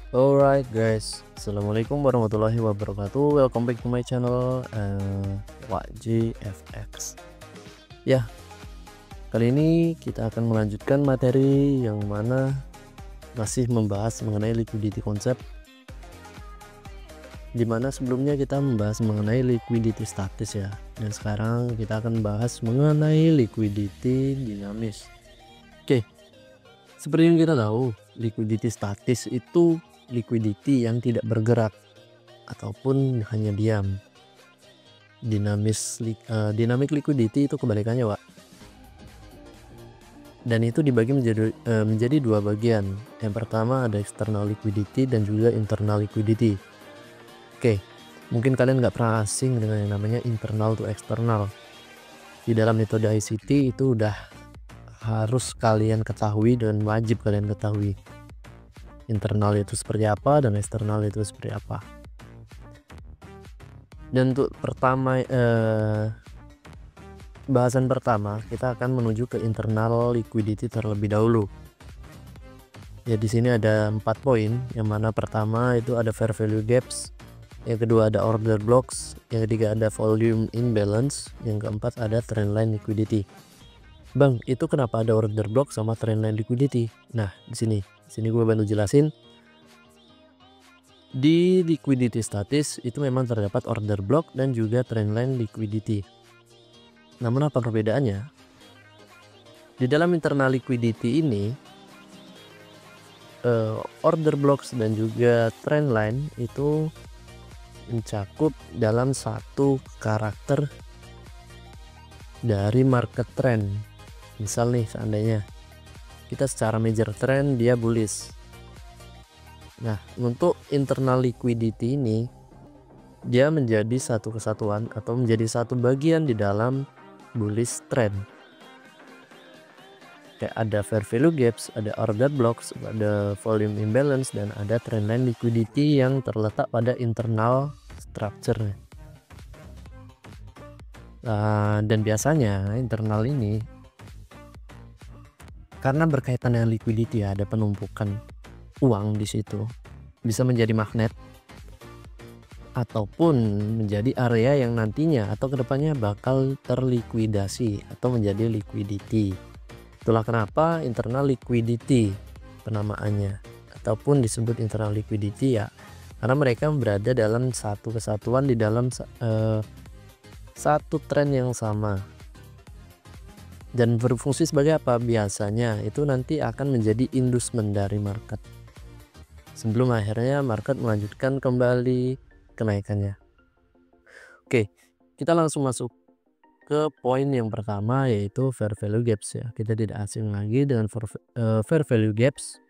Alright guys, assalamualaikum warahmatullahi wabarakatuh. Welcome back to my channel YGFX. Ya, kali ini kita akan melanjutkan materi yang mana masih membahas mengenai liquidity concept, dimana sebelumnya kita membahas mengenai liquidity statis ya, dan sekarang kita akan bahas mengenai liquidity dinamis. Oke, seperti yang kita tahu, liquidity statis itu liquidity yang tidak bergerak ataupun hanya diam. Dynamic liquidity itu kebalikannya, Pak. Dan itu dibagi menjadi dua bagian. Yang pertama ada external liquidity dan juga internal liquidity. Oke, mungkin kalian nggak pernah asing dengan yang namanya internal to external. Di dalam metode ICT itu udah harus kalian ketahui dan wajib kalian ketahui. Internal itu seperti apa dan eksternal itu seperti apa. Dan untuk bahasan pertama kita akan menuju ke internal liquidity terlebih dahulu. Ya, di sini ada 4 poin, yang mana pertama itu ada fair value gaps, yang kedua ada order blocks, yang ketiga ada volume imbalance, yang keempat ada trendline liquidity. Bang, itu kenapa ada order block sama trendline liquidity? Nah, di sini gue bantu jelasin. Di liquidity statis itu memang terdapat order block dan juga trendline liquidity. Namun apa perbedaannya? Di dalam internal liquidity ini order blocks dan juga trendline itu mencakup dalam satu karakter dari market trend. Misal nih, seandainya kita secara major trend dia bullish. Nah, untuk internal liquidity ini dia menjadi satu kesatuan atau menjadi satu bagian di dalam bullish trend. Kayak ada fair value gaps, ada order blocks, ada volume imbalance, dan ada trendline liquidity yang terletak pada internal structure. Dan biasanya internal ini karena berkaitan dengan liquidity, ada penumpukan uang di situ, bisa menjadi magnet ataupun menjadi area yang nantinya atau kedepannya bakal terlikuidasi atau menjadi liquidity. Itulah kenapa internal liquidity penamaannya, ataupun disebut internal liquidity ya, karena mereka berada dalam satu kesatuan di dalam satu tren yang sama. Dan berfungsi sebagai apa? Biasanya itu nanti akan menjadi inducement dari market sebelum akhirnya market melanjutkan kembali kenaikannya. Oke, kita langsung masuk ke poin yang pertama, yaitu fair value gaps ya. Kita tidak asing lagi dengan fair value gaps.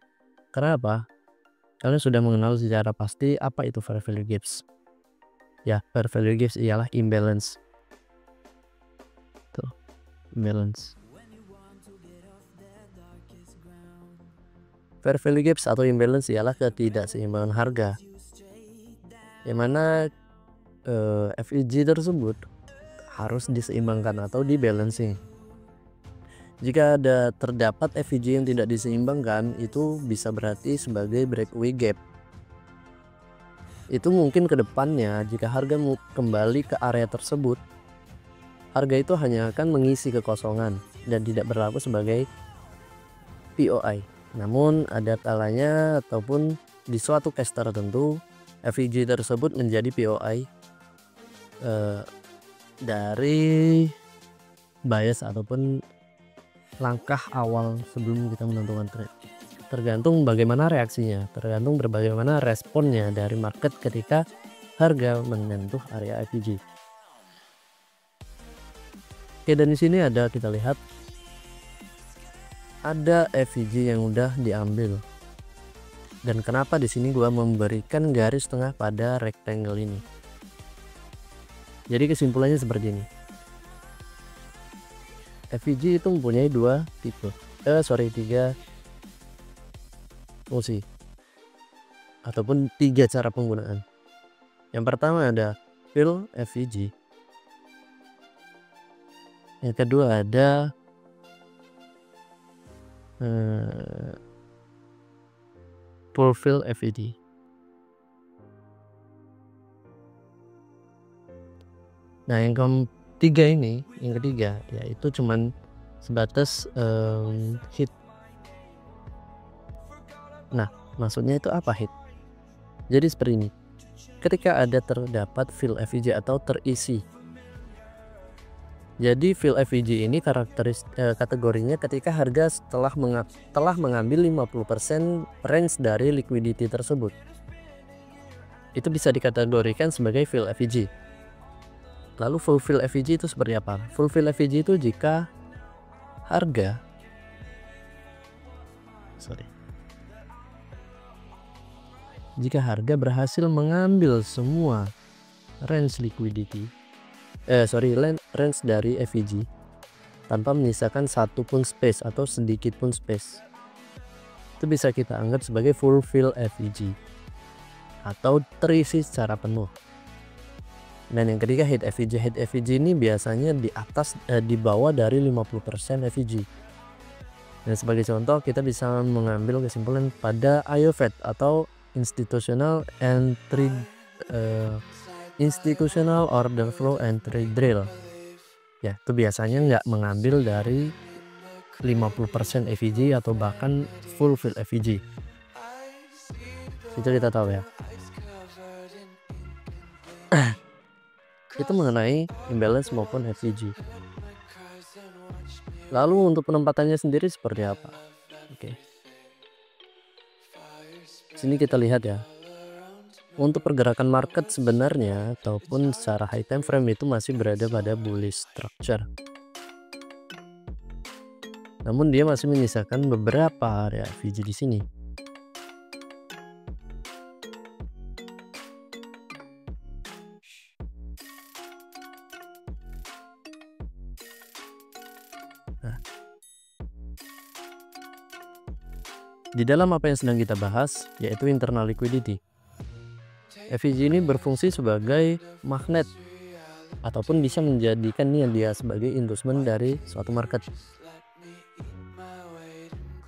Karena apa? Kalian sudah mengenal secara pasti apa itu fair value gaps. Ya, fair value gaps ialah imbalance. Tuh, imbalance. Fair value gaps atau imbalance ialah ketidakseimbangan harga, yang mana FEG tersebut harus diseimbangkan atau dibalancing. Jika terdapat FEG yang tidak diseimbangkan, itu bisa berarti sebagai breakaway gap. Itu mungkin ke depannya jika harga kembali ke area tersebut, harga itu hanya akan mengisi kekosongan dan tidak berlaku sebagai POI. Namun ada kalanya ataupun di suatu case tertentu FEG tersebut menjadi POI dari bias ataupun langkah awal sebelum kita menentukan trade. Tergantung bagaimana reaksinya, tergantung bagaimana responnya dari market ketika harga menyentuh area FEG. Oke, dan di sini kita lihat ada FEG yang udah diambil. Dan kenapa di sini gua memberikan garis tengah pada rectangle ini? Jadi kesimpulannya seperti ini. FEG itu mempunyai tiga fungsi ataupun 3 cara penggunaan. Yang pertama ada fill FEG. Yang kedua ada fulfill FED. Nah yang ketiga yaitu cuman sebatas hit. Nah maksudnya itu apa hit? Jadi seperti ini, ketika ada terdapat fill FVG atau terisi. Jadi fill FVG ini kategorinya ketika harga telah mengambil 50% range dari liquidity tersebut. Itu bisa dikategorikan sebagai fill FVG. Lalu full fill FVG itu seperti apa? Full fill FVG itu jika harga berhasil mengambil semua range liquidity range dari FVG tanpa menyisakan satu pun space atau sedikit pun space, itu bisa kita anggap sebagai full fill FVG atau terisi secara penuh. Dan yang ketiga hit FVG. Hit FVG ini biasanya di bawah dari 50% FVG. Dan sebagai contoh kita bisa mengambil kesimpulan pada IOFED atau Institutional Order Flow and Trade Drill. Ya, itu biasanya nggak mengambil dari 50% FVG atau bahkan full fill FVG. Itu kita tahu ya. Itu mengenai imbalance maupun FVG. Lalu untuk penempatannya sendiri seperti apa? Oke. Sini kita lihat ya. Untuk pergerakan market sebenarnya ataupun secara high time frame itu masih berada pada bullish structure. Namun dia masih menyisakan beberapa area FVG di sini. Nah, di dalam apa yang sedang kita bahas yaitu internal liquidity. FVG ini berfungsi sebagai magnet ataupun bisa menjadikan dia sebagai inducement dari suatu market.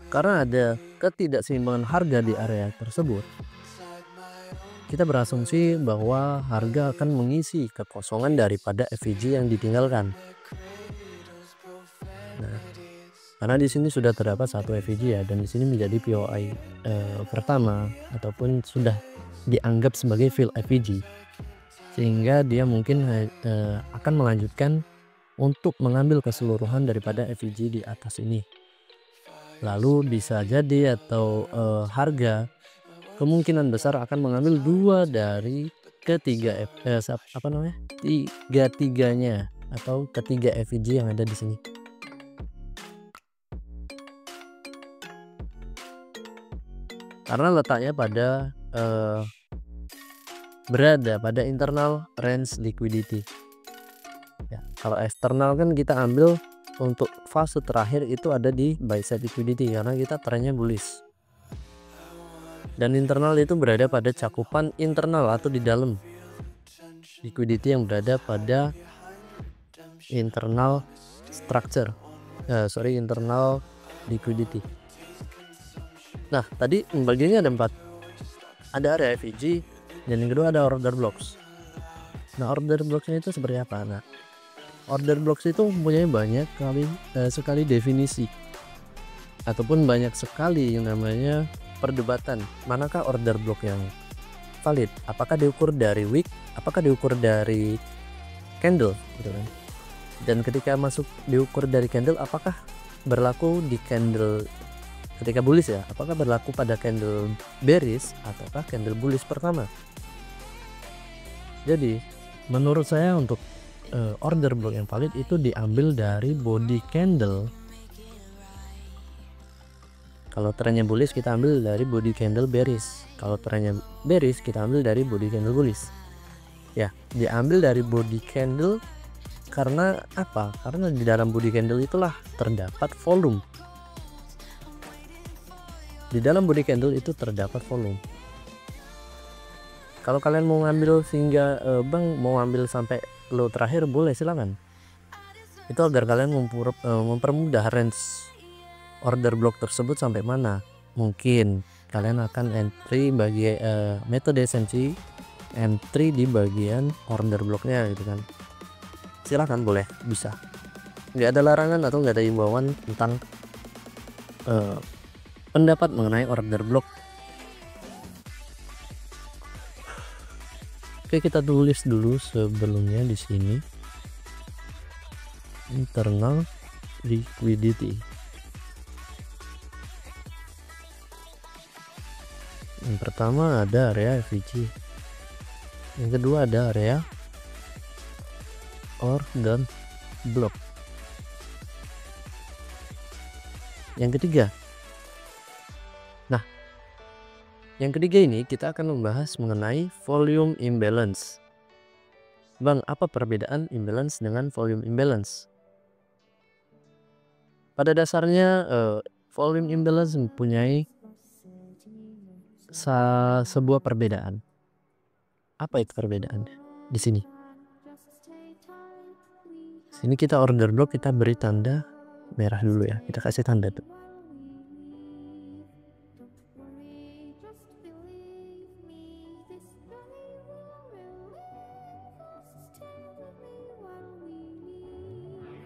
Karena ada ketidakseimbangan harga di area tersebut, kita berasumsi bahwa harga akan mengisi kekosongan daripada FVG yang ditinggalkan. Nah, karena di sini sudah terdapat satu FVG ya, dan di sini menjadi POI pertama ataupun sudah dianggap sebagai fill FVG, sehingga dia mungkin akan melanjutkan untuk mengambil keseluruhan daripada FVG di atas ini. Lalu bisa jadi atau harga kemungkinan besar akan mengambil dua dari tiga-tiganya atau ketiga FVG yang ada di sini. Karena letaknya berada pada internal range liquidity. Ya, kalau eksternal kan kita ambil untuk fase terakhir itu ada di buy side liquidity karena kita trennya bullish. Dan internal itu berada pada cakupan internal atau di dalam liquidity yang berada pada internal internal liquidity. Nah, tadi bagiannya ada 4. Ada area FVG dan yang kedua ada order blocks. Nah, order blocks itu seperti apa? Nah, order blocks itu mempunyai banyak sekali definisi ataupun banyak sekali yang namanya perdebatan. Manakah order block yang valid? Apakah diukur dari wick? Apakah diukur dari candle gitu kan? Dan ketika diukur dari candle, apakah berlaku di candle ketika bullish ya, apakah berlaku pada candle bearish ataukah candle bullish pertama? Jadi menurut saya untuk order block yang valid itu diambil dari body candle. Kalau trennya bullish kita ambil dari body candle bearish. Kalau trennya bearish kita ambil dari body candle bullish. Ya, diambil dari body candle karena apa? Karena di dalam body candle itulah terdapat volume. Di dalam body candle itu terdapat volume. Kalau kalian mau ngambil sehingga bang mau ambil sampai low terakhir boleh, silakan. Itu agar kalian mempermudah range order block tersebut sampai mana. Mungkin kalian akan entry bagi metode SMC, entry di bagian order blocknya gitu kan. silahkan, boleh, bisa, nggak ada larangan atau nggak ada imbauan tentang pendapat mengenai order block. Oke, kita tulis dulu sebelumnya di sini internal liquidity. Yang pertama ada area FVG, yang kedua ada area order block, yang ketiga. Nah, yang ketiga ini kita akan membahas mengenai volume imbalance. Bang, apa perbedaan imbalance dengan volume imbalance? Pada dasarnya volume imbalance mempunyai sebuah perbedaan. Apa itu perbedaannya? Di sini. Sini kita order block, kita beri tanda merah dulu ya. Kita kasih tanda tuh.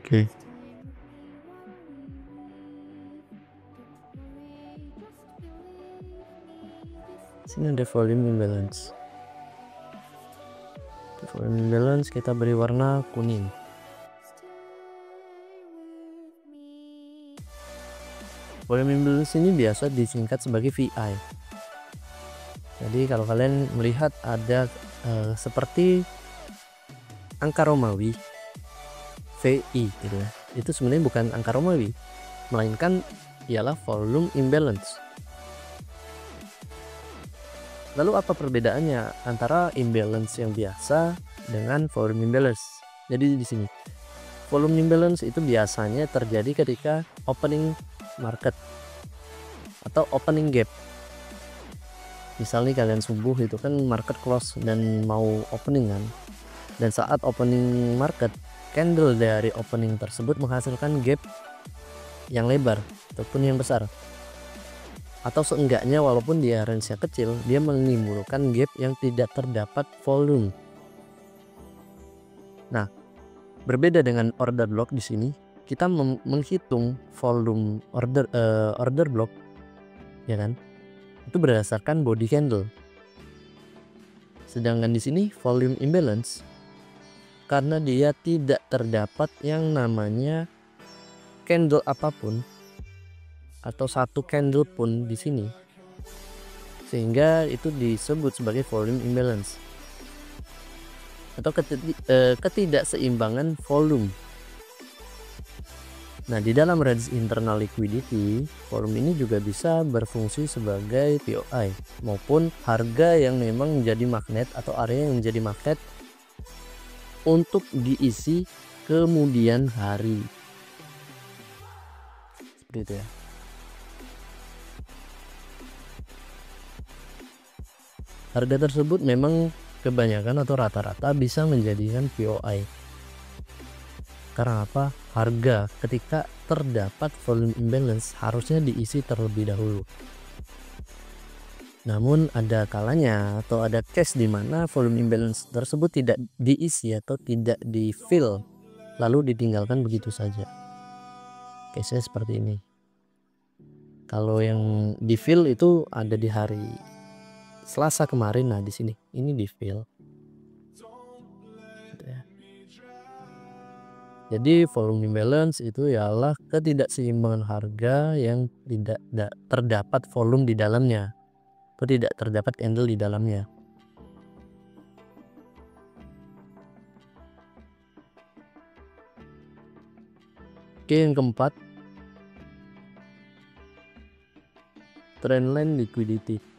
Oke. Sini ada volume imbalance. Volume imbalance kita beri warna kuning. Volume imbalance ini biasa disingkat sebagai VI. Jadi kalau kalian melihat ada seperti angka Romawi VI gitu ya, itu sebenarnya bukan angka Romawi, melainkan ialah volume imbalance. Lalu apa perbedaannya antara imbalance yang biasa dengan volume imbalance? Jadi di sini volume imbalance itu biasanya terjadi ketika opening market atau opening gap. Misalnya kalian subuh itu kan market close dan mau opening kan, dan saat opening market, candle dari opening tersebut menghasilkan gap yang lebar ataupun yang besar, atau seenggaknya walaupun dia range-nya kecil, dia menimbulkan gap yang tidak terdapat volume. Nah, berbeda dengan order block, di sini kita menghitung volume order block, ya kan? Itu berdasarkan body candle. Sedangkan di sini volume imbalance, karena dia tidak terdapat yang namanya candle apapun atau satu candle pun di sini, sehingga itu disebut sebagai volume imbalance atau ketidakseimbangan volume. Nah, di dalam range internal liquidity, volume ini juga bisa berfungsi sebagai POI maupun harga yang memang menjadi magnet atau area yang menjadi magnet untuk diisi kemudian hari. Seperti itu ya. Harga tersebut memang kebanyakan atau rata-rata bisa menjadikan POI. Karena apa? Harga ketika terdapat volume imbalance harusnya diisi terlebih dahulu. Namun ada kalanya atau ada case di mana volume imbalance tersebut tidak diisi atau tidak di fill, lalu ditinggalkan begitu saja. Case-nya seperti ini. Kalau yang di fill itu ada di hari Selasa kemarin. Nah, di sini ini di fill. Gitu ya. Jadi volume imbalance itu ialah ketidakseimbangan harga yang tidak terdapat volume di dalamnya, atau tidak terdapat candle di dalamnya. Oke, yang keempat, trendline liquidity.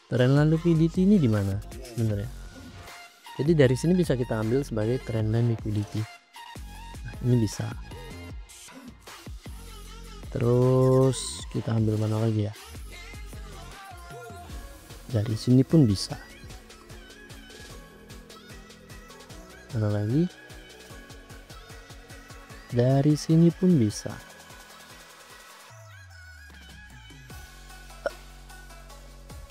Trendline liquidity ini di mana sebenarnya? Jadi dari sini bisa kita ambil sebagai trendline liquidity. Nah, ini bisa. Terus kita ambil mana lagi ya? Dari sini pun bisa. Mana lagi? Dari sini pun bisa.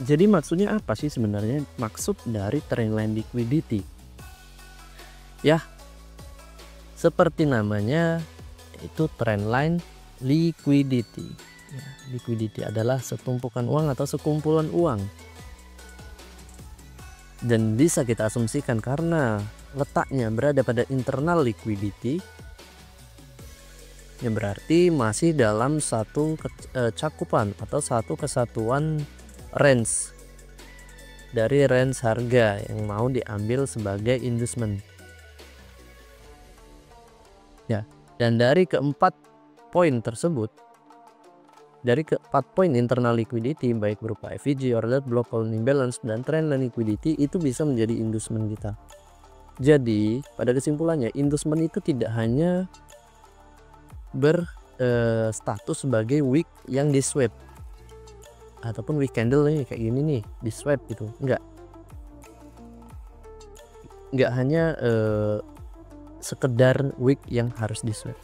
Jadi maksudnya apa sih sebenarnya maksud dari trendline liquidity? Ya, seperti namanya itu trendline liquidity. Ya, liquidity adalah setumpukan uang atau sekumpulan uang. Dan bisa kita asumsikan karena letaknya berada pada internal liquidity, ya berarti masih dalam satu cakupan atau satu kesatuan range dari range harga yang mau diambil sebagai inducement. Ya, dan dari keempat poin tersebut, dari keempat poin internal liquidity baik berupa FVG, order block, closing balance, dan trendline liquidity itu bisa menjadi inducement kita. Jadi pada kesimpulannya inducement itu tidak hanya berstatus sebagai wick yang di swap ataupun wick candle nih kayak gini nih di swap gitu, nggak hanya sekedar wick yang harus di swap.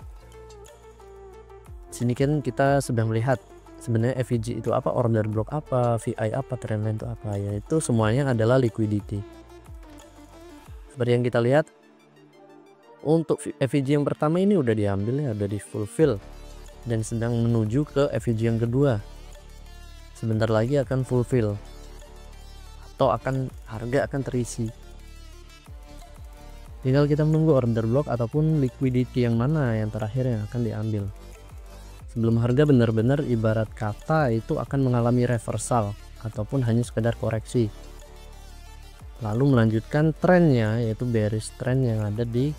Sini kan kita sedang melihat sebenarnya FVG itu apa, order block apa, VI apa, trendline itu apa, yaitu semuanya adalah liquidity. Seperti yang kita lihat untuk FVG yang pertama ini udah diambil ya, udah di fulfill dan sedang menuju ke FVG yang kedua. Sebentar lagi akan fulfill atau harga akan terisi. Tinggal kita menunggu order block ataupun liquidity yang mana yang terakhir yang akan diambil. Sebelum harga benar-benar ibarat kata itu akan mengalami reversal ataupun hanya sekedar koreksi. Lalu melanjutkan trennya yaitu bearish trend yang ada di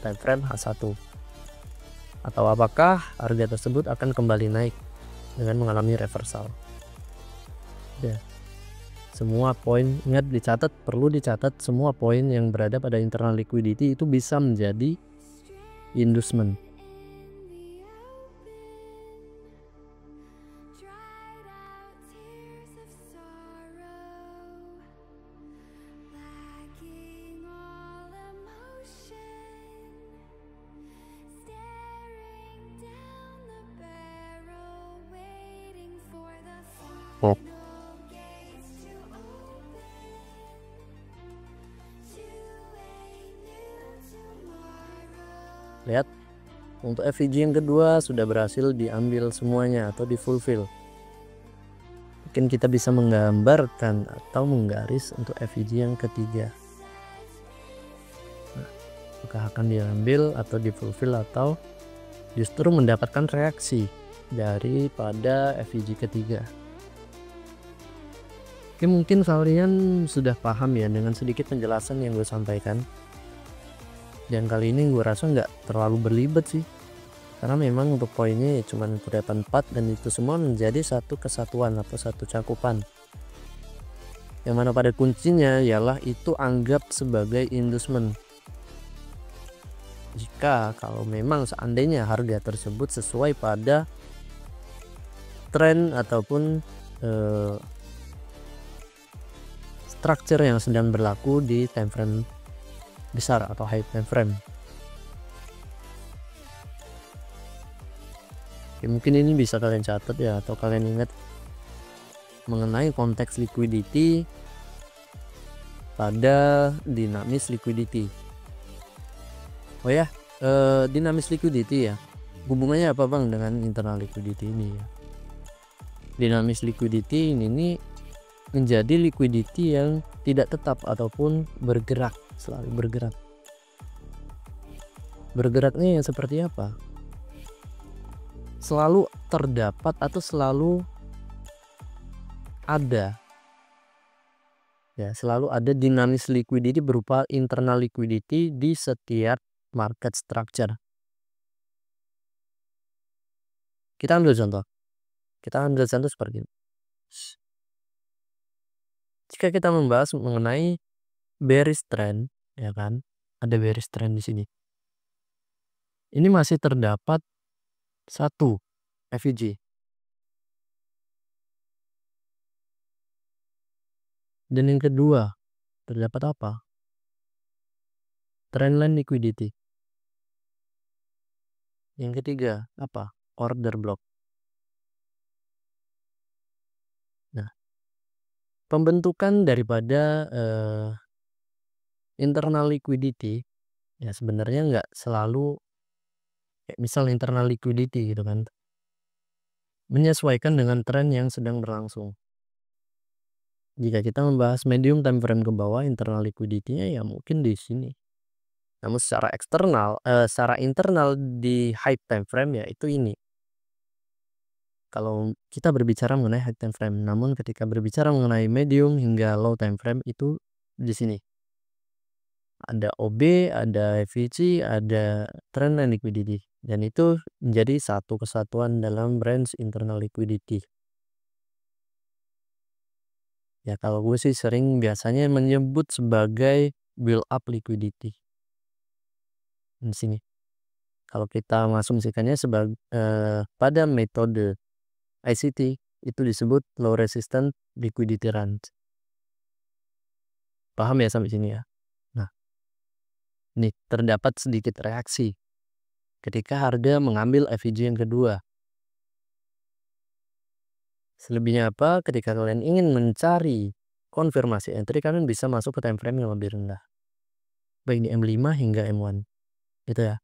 time frame H1. Atau apakah harga tersebut akan kembali naik dengan mengalami reversal. Ya. Semua poin ingat dicatat, perlu dicatat semua poin yang berada pada internal liquidity itu bisa menjadi inducement. Oh. Lihat, untuk FVG yang kedua sudah berhasil diambil semuanya atau di fulfill. Mungkin kita bisa menggambarkan atau menggaris untuk FVG yang ketiga. Nah, apakah akan diambil atau di fulfill atau justru mendapatkan reaksi daripada FVG ketiga. Oke, mungkin kalian sudah paham ya dengan sedikit penjelasan yang gue sampaikan. Dan kali ini gue rasa nggak terlalu berlibat sih, karena memang untuk poinnya ya cuma terdapat 4 dan itu semua menjadi satu kesatuan atau satu cakupan, yang mana pada kuncinya ialah itu anggap sebagai inducement jika kalau memang seandainya harga tersebut sesuai pada tren ataupun structure yang sedang berlaku di time frame besar atau high time frame. Ya, mungkin ini bisa kalian catat ya atau kalian ingat mengenai konteks liquidity pada dinamis liquidity. Oh ya, dinamis liquidity ya, hubungannya apa bang dengan internal liquidity ini ya? Dinamis liquidity ini menjadi liquidity yang tidak tetap ataupun bergerak, selalu bergerak. Bergeraknya yang seperti apa? Selalu terdapat atau selalu ada. Ya, selalu ada dinamis liquidity berupa internal liquidity di setiap market structure. Kita ambil contoh. Seperti ini. Jika kita membahas mengenai bearish trend, ya kan? Ada bearish trend di sini. Ini masih terdapat satu FVG. Dan yang kedua, terdapat apa? Trendline liquidity. Yang ketiga, apa? Order block. Nah, pembentukan daripada internal liquidity ya sebenarnya nggak selalu kayak misal internal liquidity gitu kan, menyesuaikan dengan tren yang sedang berlangsung. Jika kita membahas medium time frame ke bawah, internal liquidity-nya ya mungkin di sini. Namun secara internal di high time frame ya itu ini. Kalau kita berbicara mengenai high time frame, namun ketika berbicara mengenai medium hingga low time frame itu di sini. Ada OB, ada FVC, ada trendline liquidity, dan itu menjadi satu kesatuan dalam range internal liquidity. Ya kalau gue sih sering biasanya menyebut sebagai build up liquidity. Di sini. Kalau kita mengasumsikannya pada metode ICT itu disebut low resistant liquidity range. Paham ya sampai sini ya? Nah, ini terdapat sedikit reaksi ketika harga mengambil FVG yang kedua. Selebihnya apa? Ketika kalian ingin mencari konfirmasi entry, kalian bisa masuk ke time frame yang lebih rendah. Baik di M5 hingga M1. Gitu ya.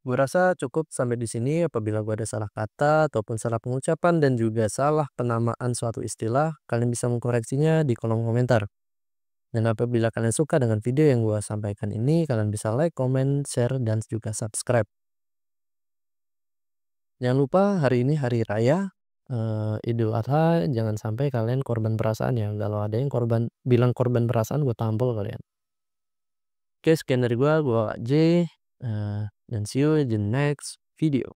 Gue rasa cukup sampai di sini. Apabila gue ada salah kata ataupun salah pengucapan dan juga salah penamaan suatu istilah, kalian bisa mengkoreksinya di kolom komentar. Dan apabila kalian suka dengan video yang gue sampaikan ini, kalian bisa like, comment, share, dan juga subscribe. Jangan lupa hari ini hari raya Idul Adha, jangan sampai kalian korban perasaan ya. Kalau ada yang bilang korban perasaan, gue tampol kalian. Oke, sekian dari gue J, dan see you in the next video.